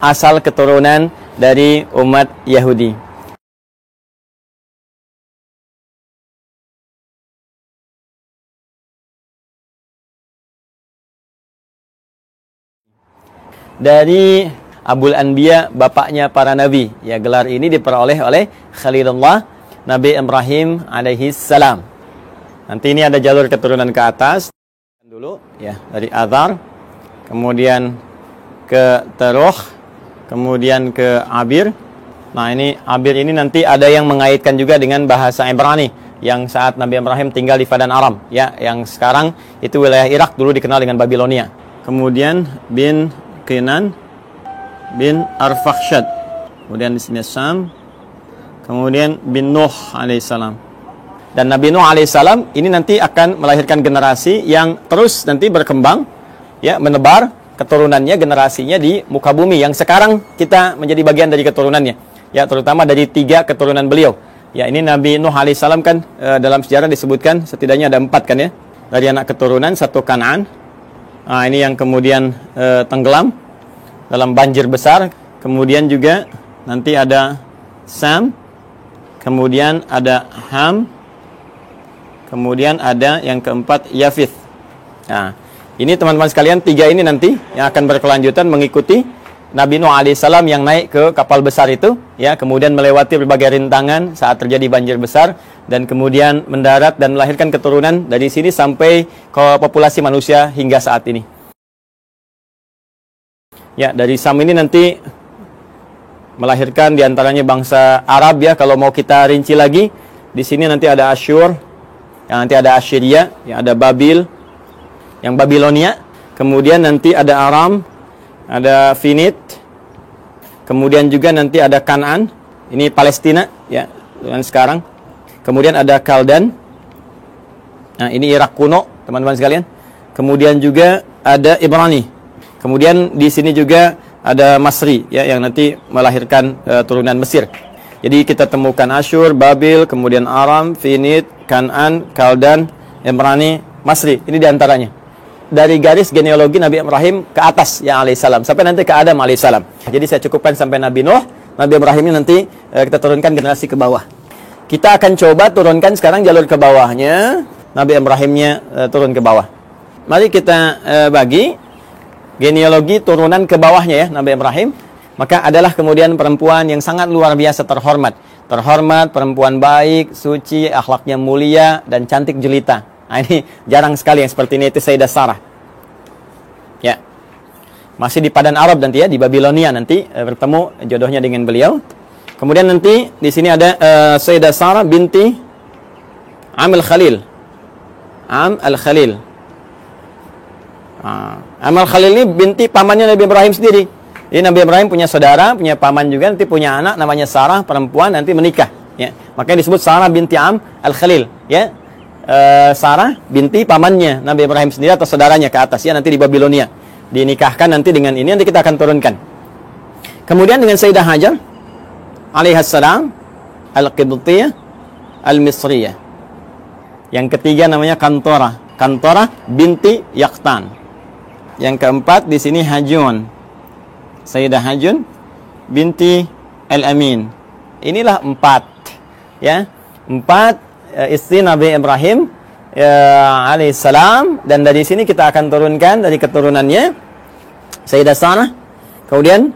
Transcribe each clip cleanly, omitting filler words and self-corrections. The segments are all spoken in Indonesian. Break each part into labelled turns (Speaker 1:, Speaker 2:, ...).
Speaker 1: asal keturunan dari umat Yahudi. Dari Abul Anbiya, bapaknya para nabi. Ya, gelar ini diperoleh oleh Khalilullah Nabi Ibrahim alaihi salam. Nanti ini ada jalur keturunan ke atas dulu ya, dari Azar, kemudian ke Teruh, kemudian ke Abir. Nah, ini Abir ini nanti ada yang mengaitkan juga dengan bahasa Ibrani yang saat Nabi Ibrahim tinggal di Padan Aram ya, yang sekarang itu wilayah Irak, dulu dikenal dengan Babilonia. Kemudian bin Kinan bin Arfakhshad, kemudian di sini Sam, kemudian bin Nuh alaihissalam. Dan Nabi Nuh alaihissalam ini nanti akan melahirkan generasi yang terus nanti berkembang ya, menebar keturunannya, generasinya di muka bumi yang sekarang kita menjadi bagian dari keturunannya ya, terutama dari 3 keturunan beliau ya. Ini Nabi Nuh alaihissalam kan dalam sejarah disebutkan setidaknya ada 4 kan ya, dari anak keturunan, 1 Kan'an. Nah, ini yang kemudian tenggelam dalam banjir besar. Kemudian juga nanti ada Sam, kemudian ada Ham, kemudian ada yang keempat Yafith. Nah, ini teman-teman sekalian, 3 ini nanti yang akan berkelanjutan mengikuti Nabi Nuh alaihissalam yang naik ke kapal besar itu ya, kemudian melewati berbagai rintangan saat terjadi banjir besar, dan kemudian mendarat dan melahirkan keturunan dari sini sampai ke populasi manusia hingga saat ini. Ya, dari Sam ini nanti melahirkan diantaranya bangsa Arab ya. Kalau mau kita rinci lagi, di sini nanti ada Asyur, yang nanti ada Assyria, yang ada Babil, yang Babilonia. Kemudian nanti ada Aram, ada Finit. Kemudian juga nanti ada Kan'an, ini Palestina ya, dengan sekarang. Kemudian ada Kaldan. Nah, ini Irak kuno, teman-teman sekalian. Kemudian juga ada Ibrani. Kemudian di sini juga ada Masri ya, yang nanti melahirkan turunan Mesir. Jadi kita temukan Asyur, Babil, kemudian Aram, Finit, Kan'an, Kaldan, Ibrani, Masri. Ini diantaranya. Dari garis genealogi Nabi Ibrahim ke atas ya alaihissalam, sampai nanti ke Adam alaihissalam. Jadi saya cukupkan sampai Nabi Nuh. Nabi Ibrahim ini nanti kita turunkan generasi ke bawah. Kita akan coba turunkan sekarang jalur ke bawahnya, Nabi Ibrahimnya turun ke bawah. Mari kita bagi genealogi turunan ke bawahnya ya, Nabi Ibrahim. Maka adalah kemudian perempuan yang sangat luar biasa terhormat. Terhormat, perempuan baik, suci, akhlaknya mulia, dan cantik jelita. Nah, ini jarang sekali yang seperti ini, itu Sayyidah Sarah. Ya. Masih di Padan Arab nanti ya, di Babilonia nanti bertemu jodohnya dengan beliau. Kemudian nanti di sini ada Sayyidah Sarah binti Am al-Khalil. Am al-Khalil. Am al-Khalil ini binti pamannya Nabi Ibrahim sendiri. Jadi Nabi Ibrahim punya saudara, punya paman juga, nanti punya anak namanya Sarah, perempuan, nanti menikah. Ya. Makanya disebut Sarah binti Am al-Khalil. Ya. Sarah binti pamannya Nabi Ibrahim sendiri atau saudaranya ke atas ya, nanti di Babilonia. Dinikahkan nanti dengan ini, nanti kita akan turunkan. Kemudian dengan Sayyidah Hajar alaihassalam al-Qibtiyah al-Misriyah. Yang ketiga namanya Kantora. Kantora binti Yaqtan. Yang keempat di sini Hajun. Sayyidah Hajun binti Al-Amin. Inilah 4 ya. 4 istri Nabi Ibrahim alaihissalam, dan dari sini kita akan turunkan dari keturunannya Sayyidah Sarah, kemudian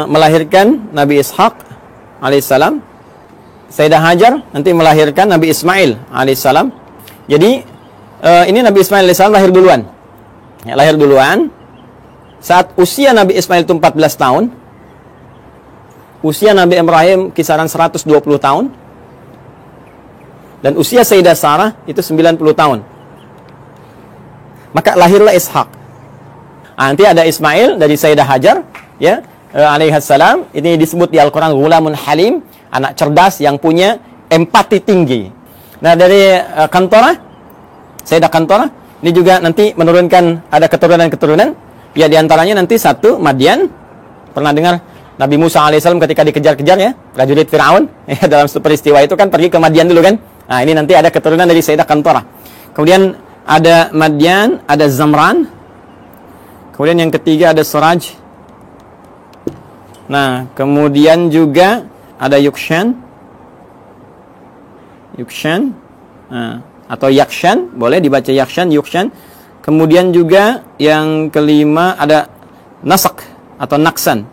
Speaker 1: melahirkan Nabi Ishaq alaihissalam. Sayyidah Hajar nanti melahirkan Nabi Ismail alaihissalam. Jadi ini Nabi Ismail alaihissalam lahir duluan. Ya, lahir duluan. Saat usia Nabi Ismail itu 14 tahun, usia Nabi Ibrahim kisaran 120 tahun, dan usia Sayyidah Sarah itu 90 tahun. Maka lahirlah Ishaq. Nanti ada Ismail dari Sayyidah Hajar ya, alaihissalam. Ini disebut di Al-Quran Ghulamun Halim, anak cerdas yang punya empati tinggi. Nah, dari Kantora, Sayyidah Kantora ini juga nanti menurunkan ada keturunan-keturunan. Ya, diantaranya nanti 1 Madian. Pernah dengar Nabi Musa alaihissalam ketika dikejar-kejar ya, prajurit Fir'aun ya, dalam peristiwa itu kan pergi ke Madian dulu kan. Nah, ini nanti ada keturunan dari Sayyidah Kantora. Kemudian ada Madian, ada Zamran. Kemudian yang ketiga ada Suraj. Nah, kemudian juga ada Yukshan. Nah, atau Yakshan, boleh dibaca Yakshan, Yukshan. Kemudian juga yang kelima ada Nasak atau Naksan.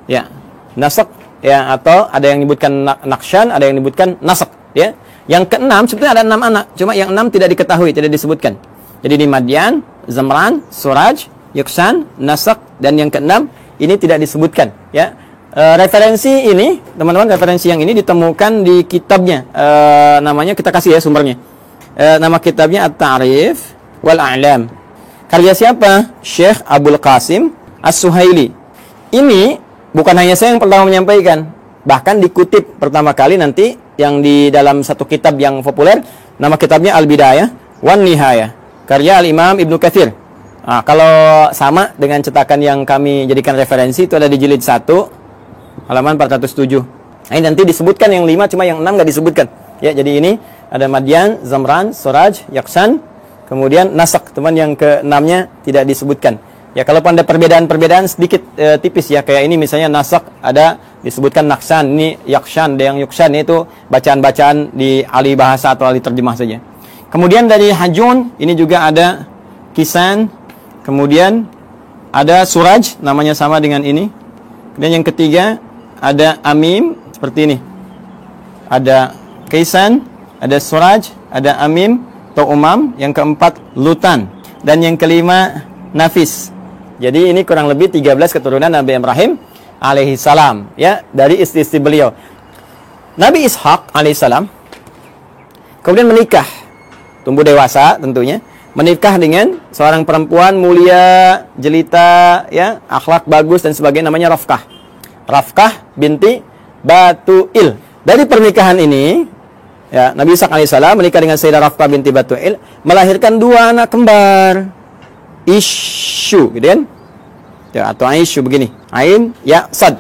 Speaker 1: Ya, Nasak ya, atau ada yang menyebutkan Nakshan, ada yang menyebutkan Nasak, ya. Yang keenam sebetulnya ada 6 anak, cuma yang 6 tidak diketahui, tidak disebutkan. Jadi di Madian, Zamran, Suraj, Yuksan, Nasak, dan yang keenam ini tidak disebutkan, ya. Referensi ini, teman-teman, referensi yang ini ditemukan di kitabnya. Namanya kita kasih ya sumbernya. Nama kitabnya At-Ta'rif wal A'lam. Karya siapa? Syekh Abdul Qasim As-Suhaili. Ini bukan hanya saya yang pertama menyampaikan, bahkan dikutip pertama kali nanti yang di dalam satu kitab yang populer, nama kitabnya Al-Bidayah wan Nihayah, karya Al-Imam Ibnu Katsir. Nah, kalau sama dengan cetakan yang kami jadikan referensi itu ada di jilid 1 halaman 407. Nah, ini nanti disebutkan yang 5, cuma yang 6 nggak disebutkan. Ya, jadi ini ada Madian, Zamran, Suraj, Yaksan, kemudian Nasak, teman, yang ke-6-nya tidak disebutkan. Ya, kalau ada perbedaan-perbedaan sedikit tipis ya, kayak ini misalnya Nasak ada disebutkan Naksan, ini Yakshan, ada yang Yuksan, itu bacaan-bacaan di ahli bahasa atau ahli terjemah saja. Kemudian dari Hajun ini juga ada Kisan, kemudian ada Suraj, namanya sama dengan ini. Dan yang ketiga ada Amim, seperti ini. Ada Kisan, ada Suraj, ada Amim atau Umam, yang keempat Lutan, dan yang kelima Nafis. Jadi ini kurang lebih 13 keturunan Nabi Ibrahim alaihi salam, ya, dari istri-istri beliau. Nabi Ishak alaihi salam kemudian menikah, tumbuh dewasa tentunya, menikah dengan seorang perempuan mulia, jelita, ya, akhlak bagus dan sebagainya, namanya Rafkah. Rafkah binti Batuil. Dari pernikahan ini, ya, Nabi Ishak alaihi salam menikah dengan Sayyidah Rafkah binti Batuil, melahirkan 2 anak kembar. Isyu, gitu kan? Ya, atau Aisyu begini. Ain, ya, Sad.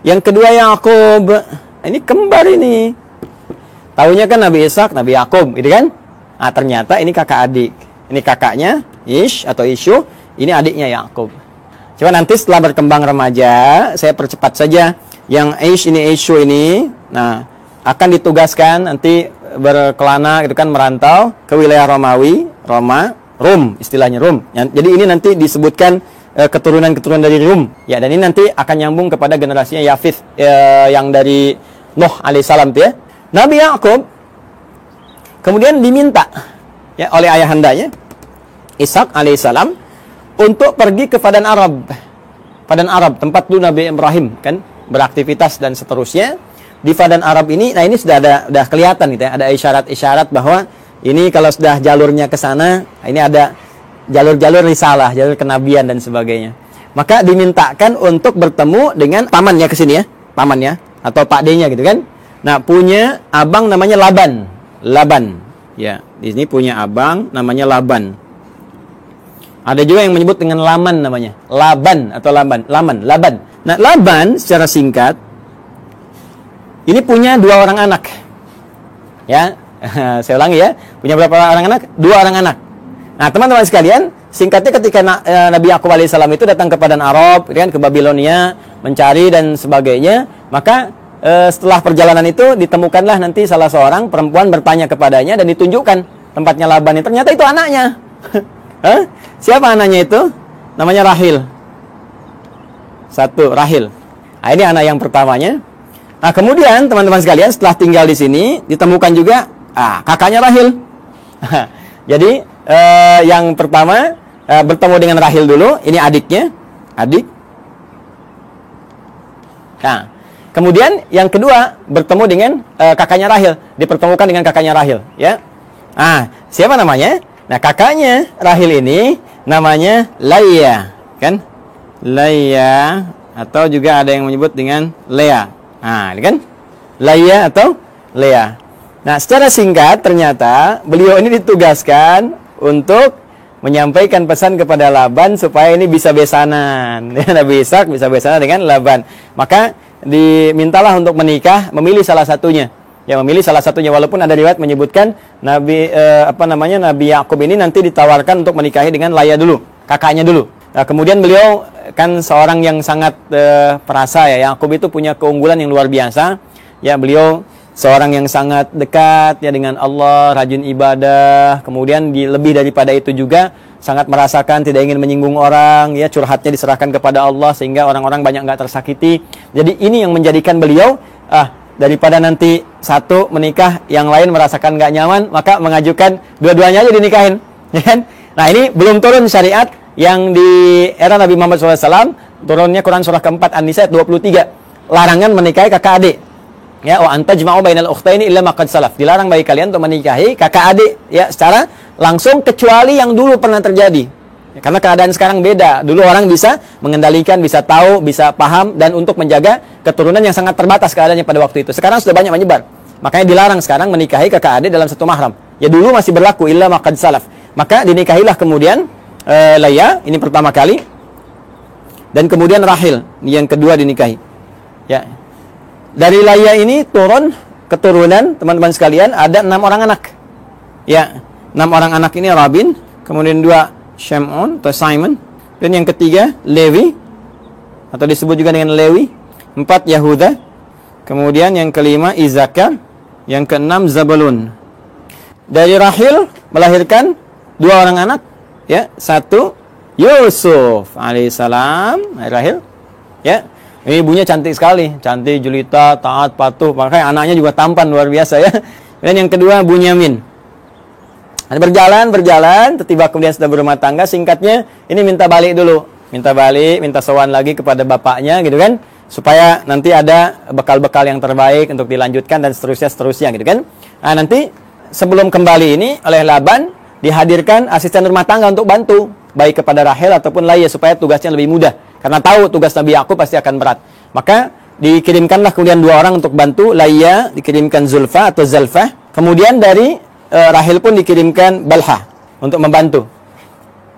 Speaker 1: Yang kedua Yakub. Ini kembar ini. Tahunya kan Nabi Ishak, Nabi Yakub, gitu kan? Ah, ternyata ini kakak adik. Ini kakaknya Ish atau Isyu, ini adiknya Yakub. Coba nanti setelah berkembang remaja, saya percepat saja. Yang Ish ini, Isyu ini, nah, akan ditugaskan nanti berkelana, gitu kan, merantau ke wilayah Romawi, Rum, istilahnya Rum. Jadi ini nanti disebutkan keturunan-keturunan dari Rum. Ya, dan ini nanti akan nyambung kepada generasinya Yafith yang dari Nuh alaihissalam, ya. Nabi Yakub kemudian diminta, ya, oleh ayahandanya Ishak alaihissalam untuk pergi ke Padan Arab. Padan Arab, tempat dulu Nabi Ibrahim kan beraktivitas dan seterusnya. Di Padan Arab ini, nah ini sudah kelihatan gitu ya, ada isyarat-isyarat bahwa ini kalau sudah jalurnya ke sana, ini ada jalur-jalur risalah, jalur kenabian dan sebagainya. Maka dimintakan untuk bertemu dengan pamannya ke sini, ya, pamannya atau Pak D-nya gitu kan. Nah, punya abang namanya Laban. Ya, di sini punya abang namanya Laban. Ada juga yang menyebut dengan Laman namanya. Laban atau Laban. Nah, Laban secara singkat ini punya 2 orang anak. Ya. Saya ulangi ya, punya berapa orang anak? 2 orang anak. Nah, teman-teman sekalian, singkatnya ketika Nabi Yakub alaihissalam itu datang ke Padan Arab, kan, ke Babilonia, mencari dan sebagainya, maka setelah perjalanan itu ditemukanlah nanti salah seorang perempuan bertanya kepadanya dan ditunjukkan tempatnya Laban. Ternyata itu anaknya. Hah? Siapa anaknya itu? Namanya Rahil. 1, Rahil. Nah, ini anak yang pertamanya. Nah, kemudian teman-teman sekalian, setelah tinggal di sini ditemukan juga kakaknya Rahil. Jadi yang pertama bertemu dengan Rahil dulu. Ini adiknya, adik. Nah, kemudian yang kedua bertemu dengan kakaknya Rahil, dipertemukan dengan kakaknya Rahil, ya. Ah, siapa namanya? Nah, kakaknya Rahil ini namanya Laya, kan? Laya, atau juga ada yang menyebut dengan Lea. Nah, ini kan? Laya atau Lea. Nah, secara singkat ternyata beliau ini ditugaskan untuk menyampaikan pesan kepada Laban supaya ini bisa besanan. Nabi Ishak bisa besanan dengan Laban. Maka dimintalah untuk menikah, memilih salah satunya. Ya, memilih salah satunya, walaupun ada riwayat menyebutkan Nabi Yakub ini nanti ditawarkan untuk menikahi dengan Laya dulu, kakaknya dulu. Nah, kemudian beliau kan seorang yang sangat perasa ya. Yakub itu punya keunggulan yang luar biasa. Ya, beliau seorang yang sangat dekat ya dengan Allah, rajin ibadah. Kemudian lebih daripada itu juga sangat merasakan tidak ingin menyinggung orang, ya, curhatnya diserahkan kepada Allah sehingga orang-orang banyak nggak tersakiti. Jadi ini yang menjadikan beliau daripada nanti satu menikah, yang lain merasakan nggak nyaman, maka mengajukan dua-duanya aja dinikahin. Ya kan? Nah, ini belum turun syariat yang di era Nabi Muhammad SAW, turunnya Quran surah keempat An-Nisa ayat 23. Larangan menikahi kakak adik. Ya, wa antajma'u bainal ukhtaini illa ma qad salaf. Dilarang bagi kalian untuk menikahi kakak adik ya secara langsung kecuali yang dulu pernah terjadi. Ya, karena keadaan sekarang beda. Dulu orang bisa mengendalikan, bisa tahu, bisa paham, dan untuk menjaga keturunan yang sangat terbatas keadaannya pada waktu itu. Sekarang sudah banyak menyebar. Makanya dilarang sekarang menikahi kakak adik dalam satu mahram. Ya dulu masih berlaku illa ma qad salaf. Maka dinikahilah kemudian Leia, ini pertama kali, dan kemudian Rahil yang kedua dinikahi. Ya, dari Leia ini turun keturunan teman-teman sekalian ada 6 orang anak. Ya, 6 orang anak ini Rabin, kemudian 2 Shimon atau Simon, dan yang ketiga Lewi atau disebut juga dengan Lewi, 4 Yahuda, kemudian yang kelima Izakar, yang keenam Zabulun. Dari Rahil melahirkan 2 orang anak. Ya, 1 Yusuf alaihissalam, Rahil. Ya, ini ibunya cantik sekali, cantik, julita, taat, patuh, makanya anaknya juga tampan luar biasa ya. Dan yang kedua Bunyamin. Berjalan, tiba kemudian sudah berumah tangga. Singkatnya, ini minta balik dulu, minta sowan lagi kepada bapaknya gitu kan, supaya nanti ada bekal-bekal yang terbaik untuk dilanjutkan dan seterusnya gitu kan. Nah, nanti sebelum kembali ini oleh Laban dihadirkan asisten rumah tangga untuk bantu, baik kepada Rahel ataupun Leia, supaya tugasnya lebih mudah. Karena tahu tugas Nabi Yakub pasti akan berat. Maka dikirimkanlah kemudian 2 orang untuk bantu. Leia dikirimkan Zulfa atau Zalfah. Kemudian dari Rahel pun dikirimkan Balha untuk membantu.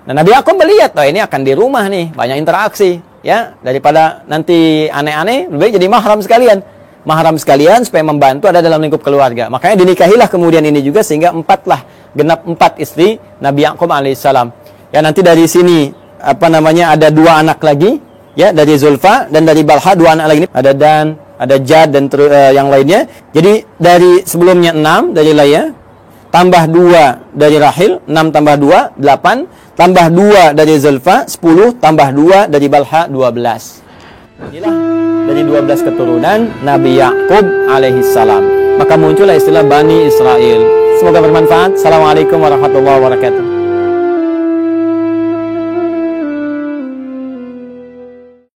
Speaker 1: Nah, Nabi Yakub melihat, ini akan di rumah nih, banyak interaksi. Ya, daripada nanti aneh-aneh, lebih baik jadi mahram sekalian. Mahram sekalian supaya membantu ada dalam lingkup keluarga. Makanya dinikahilah kemudian ini juga, sehingga 4 istri Nabi Yakub alaihissalam. Ya, nanti dari sini ada 2 anak lagi ya, dari Zulfa, dan dari Balha 2 anak lagi, ada Dan, ada Jad, dan yang lainnya. Jadi dari sebelumnya 6 dari Leia, tambah 2 dari Rahil, 6 tambah 2 8, tambah 2 dari Zulfa 10, tambah 2 dari Balha 12. Inilah dari 12 keturunan Nabi Yakub alaihissalam. Maka muncullah istilah Bani Israel. Semoga bermanfaat. Assalamualaikum warahmatullahi wabarakatuh.